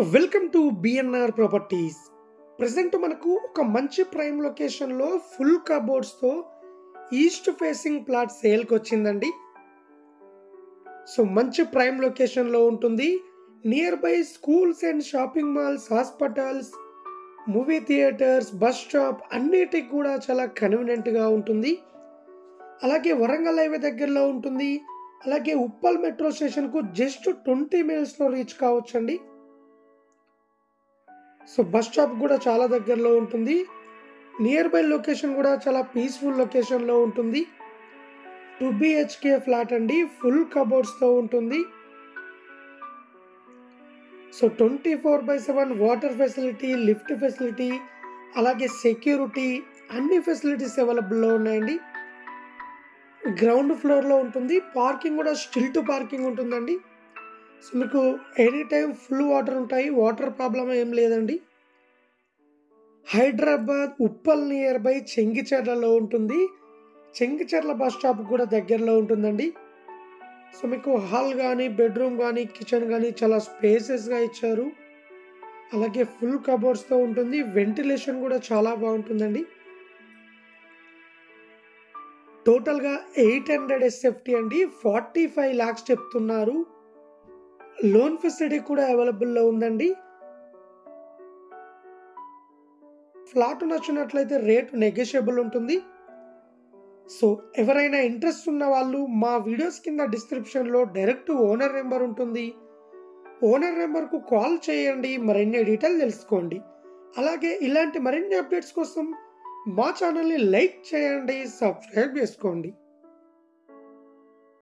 Welcome to BNR properties. Present మనకు ఒక మంచి ప్రైమ్ లొకేషన్లో ఫుల్ కబోర్డ్స్తో ఈస్ట్ ఫేసింగ్ ప్లాట్ సేల్కి వచ్చిందండి. సో మంచి ప్రైమ్ లొకేషన్లో ఉంటుంది. Near by schools and shopping malls, hospitals, movie theatres, bus stop అన్నిటికి కూడా చాలా కన్వీనియంట్గా ఉంటుంది. అలాగే వరంగల్ హైవే దగ్గరలో ఉంటుంది. అలాగే ఉప్పల్ మెట్రో స్టేషన్కు జస్ట్ 20 మినిట్స్లో రీచ్ కావచ్చండి. సో బస్ స్టాప్ కూడా చాలా దగ్గరలో ఉంటుంది. నియర్ బై లొకేషన్ కూడా చాలా పీస్ఫుల్ లొకేషన్లో ఉంటుంది. 2 BHK ఫ్లాట్ అండి, ఫుల్ కబోర్డ్స్తో ఉంటుంది. So 24/7 water facility, lift facility, అలాగే సెక్యూరిటీ అన్ని ఫెసిలిటీస్ అవైలబుల్లో ఉన్నాయండి. గ్రౌండ్ ఫ్లోర్లో ఉంటుంది. పార్కింగ్ కూడా స్టిల్ టు పార్కింగ్ ఉంటుందండి. సో మీకు ఎనీ టైం ఫుల్ వాటర్ ఉంటాయి, వాటర్ ప్రాబ్లం ఏం లేదండి. హైదరాబాద్ ఉప్పల్ నియర్ బై చెంగిచెర్లలో ఉంటుంది. చెంగిచెర్ల బస్ స్టాప్ కూడా దగ్గరలో ఉంటుందండి. సో మీకు హాల్ కానీ, బెడ్రూమ్ కానీ, కిచెన్ కానీ చాలా స్పేసెస్గా ఇచ్చారు. అలాగే ఫుల్ కబోర్డ్స్తో ఉంటుంది. వెంటిలేషన్ కూడా చాలా బాగుంటుందండి. టోటల్గా 800 SFT అండి, 45 lakhs చెప్తున్నారు. లోన్ ఫెసిలిటీ కూడా అవైలబుల్లో ఉందండి. ఫ్లాట్ నచ్చినట్లయితే రేటు నెగోషియబుల్ ఉంటుంది. సో ఎవరైనా ఇంట్రెస్ట్ ఉన్న వాళ్ళు మా వీడియోస్ కింద డిస్క్రిప్షన్లో డైరెక్ట్ ఓనర్ నెంబర్ ఉంటుంది. ఓనర్ నెంబర్కు కాల్ చేయండి, మరిన్ని డీటెయిల్ తెలుసుకోండి. అలాగే ఇలాంటి మరిన్ని అప్డేట్స్ కోసం మా ఛానల్ని లైక్ చేయండి, సబ్స్క్రైబ్ చేసుకోండి.